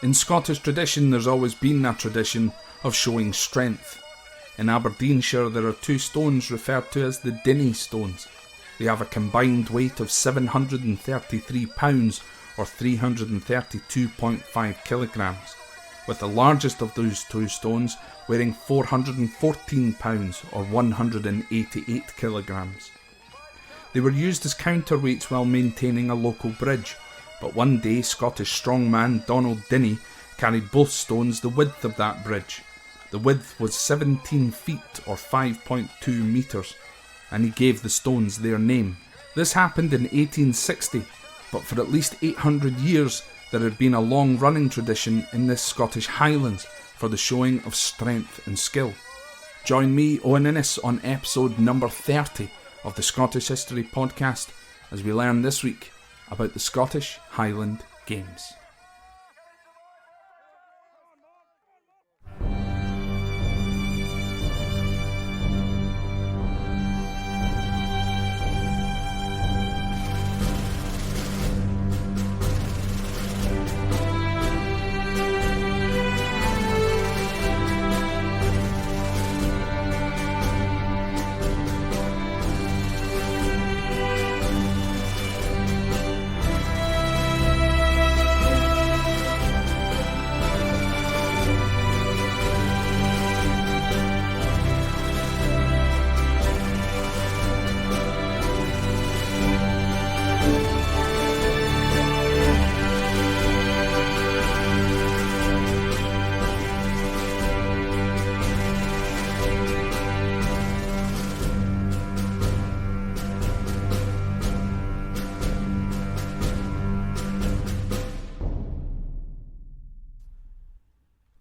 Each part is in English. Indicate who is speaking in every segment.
Speaker 1: In Scottish tradition, there's always been a tradition of showing strength. In Aberdeenshire, there are two stones referred to as the Dinnie stones. They have a combined weight of 733 pounds or 332.5 kilograms, with the largest of those two stones weighing 414 pounds or 188 kilograms. They were used as counterweights while maintaining a local bridge, but one day Scottish strongman Donald Dinnie carried both stones the width of that bridge. The width was 17 feet or 5.2 metres, and he gave the stones their name. This happened in 1860, but for at least 800 years there had been a long-running tradition in the Scottish Highlands for the showing of strength and skill. Join me, Owen, on episode number 30 of the Scottish History Podcast as we learn this week about the Scottish Highland Games.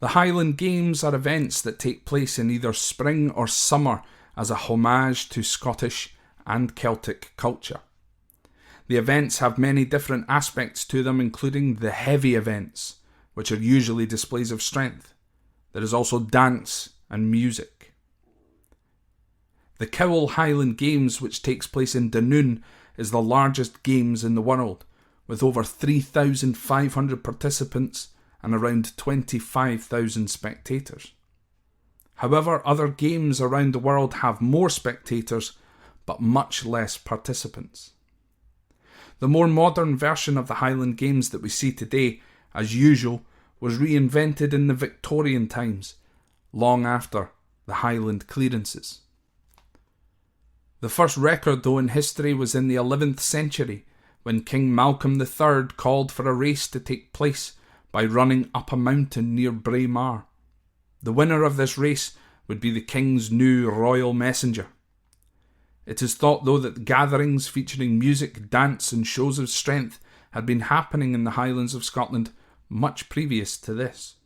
Speaker 1: The Highland Games are events that take place in either spring or summer as a homage to Scottish and Celtic culture. The events have many different aspects to them, including the heavy events, which are usually displays of strength. There is also dance and music. The Cowal Highland Games, which takes place in Dunoon, is the largest games in the world, with over 3,500 participants and around 25,000 spectators. However, other games around the world have more spectators, but much less participants. The more modern version of the Highland Games that we see today, as usual, was reinvented in the Victorian times, long after the Highland clearances. The first record, though, in history was in the 11th century, when King Malcolm III called for a race to take place by running up a mountain near Braemar. The winner of this race would be the King's new royal messenger. It is thought, though, that gatherings featuring music, dance and shows of strength had been happening in the Highlands of Scotland much previous to this.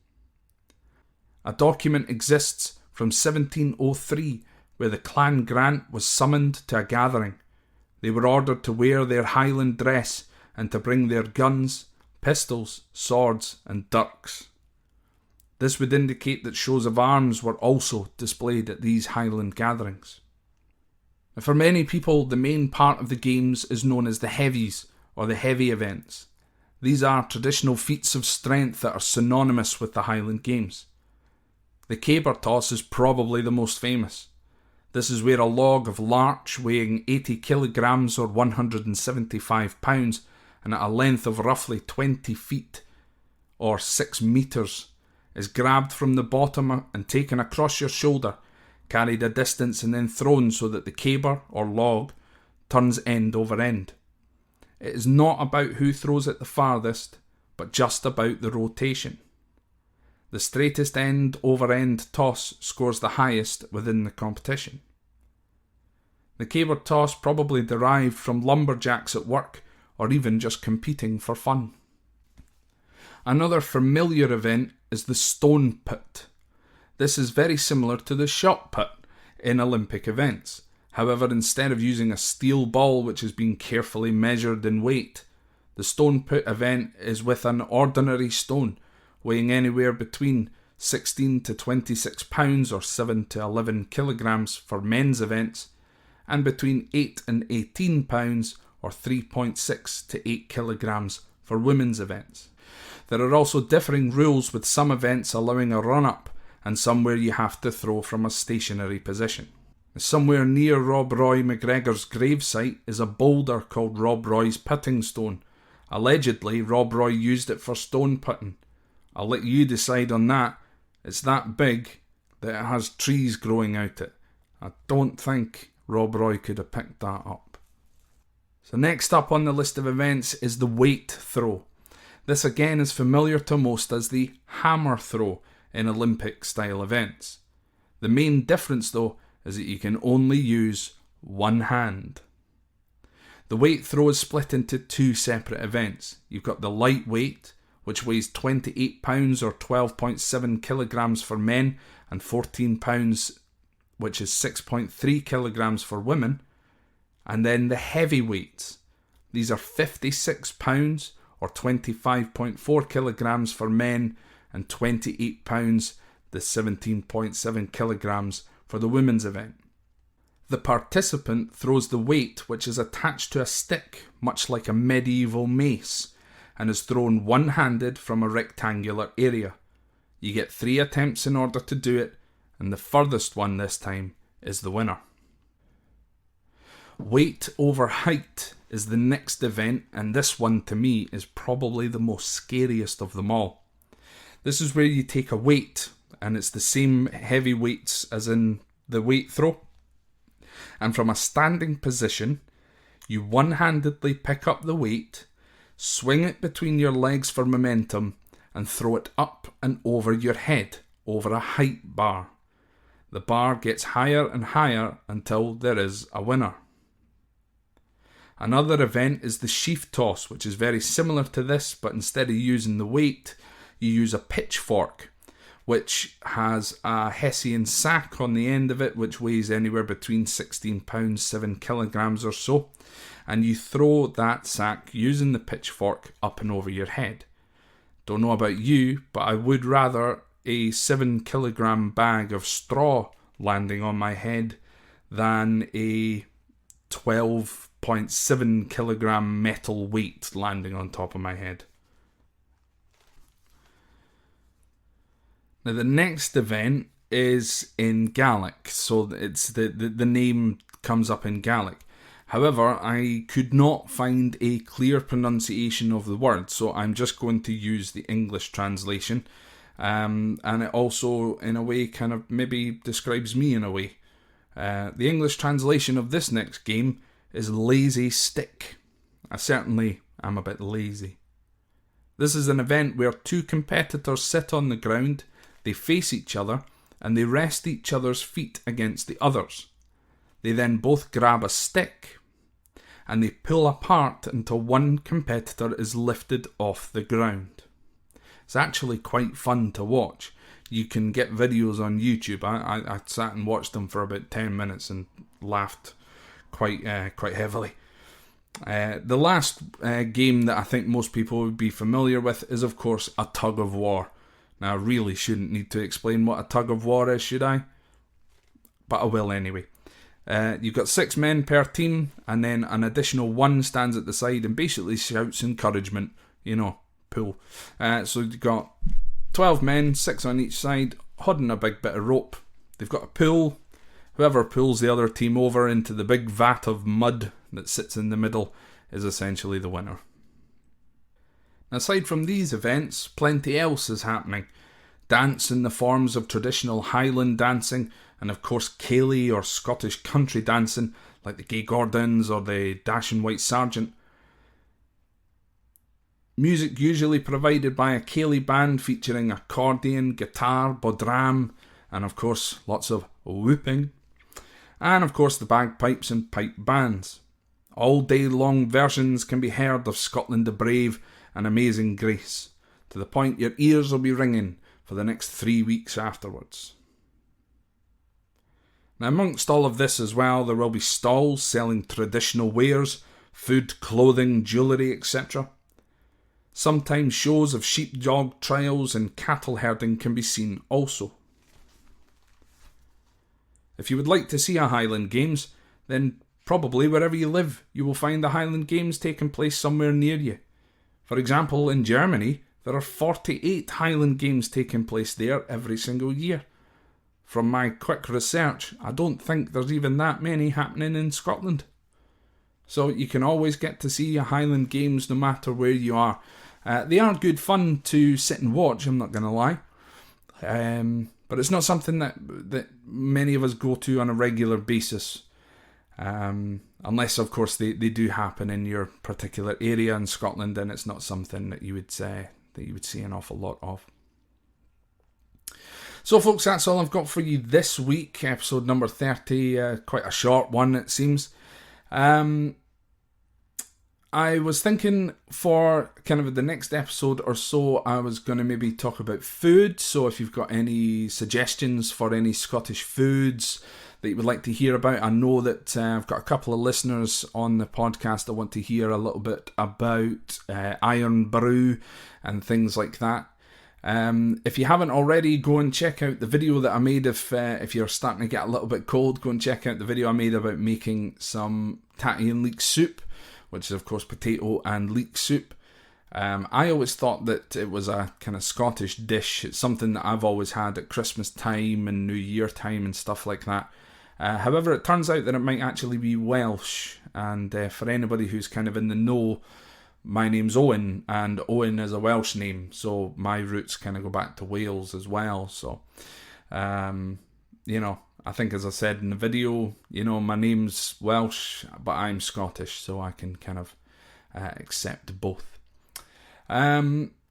Speaker 1: A document exists from 1703 where the Clan Grant was summoned to a gathering. They were ordered to wear their Highland dress and to bring their guns, pistols, swords and dirks. This would indicate that shows of arms were also displayed at these Highland gatherings. For many people, the main part of the games is known as the heavies, or the heavy events. These are traditional feats of strength that are synonymous with the Highland Games. The caber toss is probably the most famous. This is where a log of larch weighing 80 kilograms or 175 pounds and at a length of roughly 20 feet or 6 metres is grabbed from the bottom and taken across your shoulder, carried a distance and then thrown so that the caber or log turns end over end. It is not about who throws it the farthest, but just about the rotation. The straightest end over end toss scores the highest within the competition. The caber toss probably derived from lumberjacks at work or even just competing for fun. Another familiar event is the stone put. This is very similar to the shot put in Olympic events. However, instead of using a steel ball which has been carefully measured in weight, the stone put event is with an ordinary stone weighing anywhere between 16 to 26 pounds or 7 to 11 kilograms for men's events, and between 8 and 18 pounds or 3.6 to 8 kilograms for women's events. There are also differing rules, with some events allowing a run-up and some where you have to throw from a stationary position. Somewhere near Rob Roy McGregor's gravesite is a boulder called Rob Roy's putting stone. Allegedly, Rob Roy used it for stone putting. I'll let you decide on that. It's that big that it has trees growing out it. I don't think Rob Roy could have picked that up. So next up on the list of events is the weight throw. This again is familiar to most as the hammer throw in Olympic style events. The main difference though is that you can only use one hand. The weight throw is split into two separate events. You've got the light weight, which weighs 28 pounds or 12.7 kilograms for men, and 14 pounds, which is 6.3 kilograms for women. And then the heavy weights. These are 56 pounds or 25.4 kilograms for men, and 28 pounds, the 17.7 kilograms for the women's event. The participant throws the weight, which is attached to a stick, much like a medieval mace, and is thrown one-handed from a rectangular area. You get 3 attempts in order to do it, and the furthest one this time is the winner. Weight over height is the next event, and this one to me is probably the most scariest of them all. This is where you take a weight, and it's the same heavy weights as in the weight throw, and from a standing position you one-handedly pick up the weight, swing it between your legs for momentum, and throw it up and over your head over a height bar. The bar gets higher and higher until there is a winner. Another event is the sheaf toss, which is very similar to this, but instead of using the weight, you use a pitchfork, which has a Hessian sack on the end of it, which weighs anywhere between 16 pounds, 7 kilograms or so, and you throw that sack using the pitchfork up and over your head. Don't know about you, but I would rather a 7 kilogram bag of straw landing on my head than a 12.7 kilogram metal weight landing on top of my head. Now the next event is in Gaelic, so it's the name comes up in Gaelic. However, I could not find a clear pronunciation of the word, so I'm just going to use the English translation. And it also, in a way, kind of maybe describes me in a way. The English translation of this next game is lazy stick. I certainly am a bit lazy. This is an event where 2 competitors sit on the ground, they face each other, and they rest each other's feet against the others. They then both grab a stick, and they pull apart until one competitor is lifted off the ground. It's actually quite fun to watch. You can get videos on YouTube. I sat and watched them for about 10 minutes and laughed quite heavily. The last game that I think most people would be familiar with is, of course, a tug of war. Now, I really shouldn't need to explain what a tug of war is, should I? But I will anyway. You've got 6 men per team, and then an additional 1 stands at the side and basically shouts encouragement, pull. So you've got 12 men, 6 on each side, holding a big bit of rope. They've got a pull. Whoever pulls the other team over into the big vat of mud that sits in the middle is essentially the winner. Aside from these events, plenty else is happening. Dance in the forms of traditional Highland dancing, and of course Ceilidh or Scottish country dancing, like the Gay Gordons or the Dashing White Sergeant. Music usually provided by a Ceilidh band featuring accordion, guitar, bodhran, and of course lots of whooping. And of course the bagpipes and pipe bands. All day long versions can be heard of Scotland the Brave and Amazing Grace, to the point your ears will be ringing for the next 3 weeks afterwards. Now amongst all of this as well, there will be stalls selling traditional wares, food, clothing, jewellery, etc. Sometimes shows of sheepdog trials and cattle herding can be seen also. If you would like to see a Highland Games, then probably wherever you live, you will find the Highland Games taking place somewhere near you. For example, in Germany, there are 48 Highland Games taking place there every single year. From my quick research, I don't think there's even that many happening in Scotland. So you can always get to see a Highland Games no matter where you are. They are good fun to sit and watch, I'm not going to lie. But it's not something that many of us go to on a regular basis. Unless, of course, they do happen in your particular area in Scotland, and it's not something that you would see an awful lot of. So, folks, that's all I've got for you this week. Episode number 30, quite a short one, it seems. I was thinking for kind of the next episode or so, I was going to maybe talk about food. So if you've got any suggestions for any Scottish foods that you would like to hear about, I know that I've got a couple of listeners on the podcast that want to hear a little bit about iron brew and things like that. If you haven't already, go and check out the video that I made. If you're starting to get a little bit cold, go and check out the video I made about making some tatty and leek soup, which is, of course, potato and leek soup. I always thought that it was a kind of Scottish dish. It's something that I've always had at Christmas time and New Year time and stuff like that. However, it turns out that it might actually be Welsh. And for anybody who's kind of in the know, my name's Owen, and Owen is a Welsh name. So my roots kind of go back to Wales as well. So, I think, as I said in the video, my name's Welsh, but I'm Scottish, so I can kind of accept both.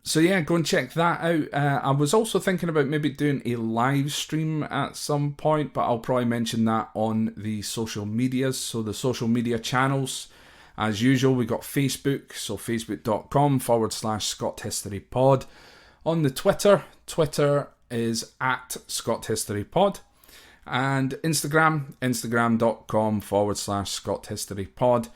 Speaker 1: So yeah, go and check that out. I was also thinking about maybe doing a live stream at some point, but I'll probably mention that on the social medias. So the social media channels, as usual, we got Facebook, so facebook.com/Scott History Pod. On the Twitter is at Scott History Pod. And Instagram.com/Scott History Pod.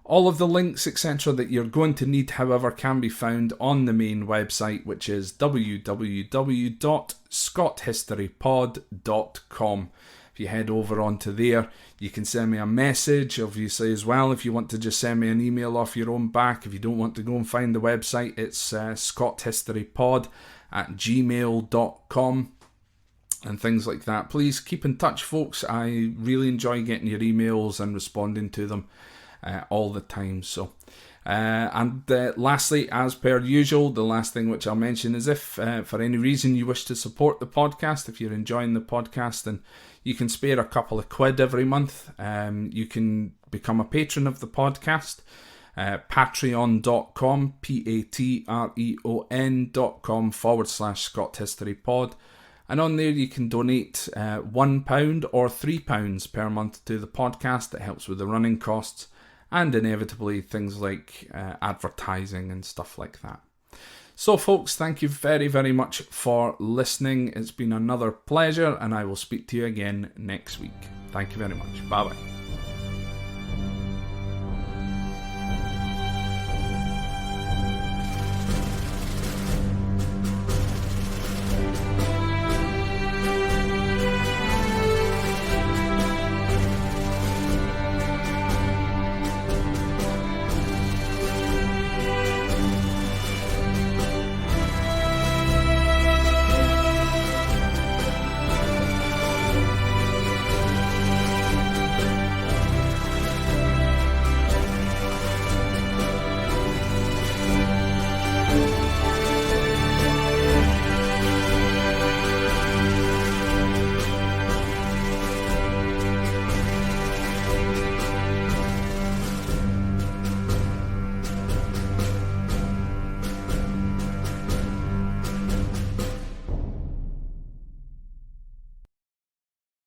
Speaker 1: All of the links, etc., that you're going to need, however, can be found on the main website, which is www.scotthistorypod.com. If you head over onto there, you can send me a message, obviously, as well. If you want to just send me an email off your own back, if you don't want to go and find the website, it's scotthistorypod@gmail.com. and things like that. Please keep in touch, folks. I really enjoy getting your emails and responding to them all the time. So, and lastly, as per usual, the last thing which I'll mention is if for any reason you wish to support the podcast, if you're enjoying the podcast and you can spare a couple of quid every month, you can become a patron of the podcast. Patreon.com, patreon.com/Scott History Pod. And on there you can donate £1 or £3 per month to the podcast. That helps with the running costs and inevitably things like advertising and stuff like that. So folks, thank you very, very much for listening. It's been another pleasure, and I will speak to you again next week. Thank you very much. Bye bye.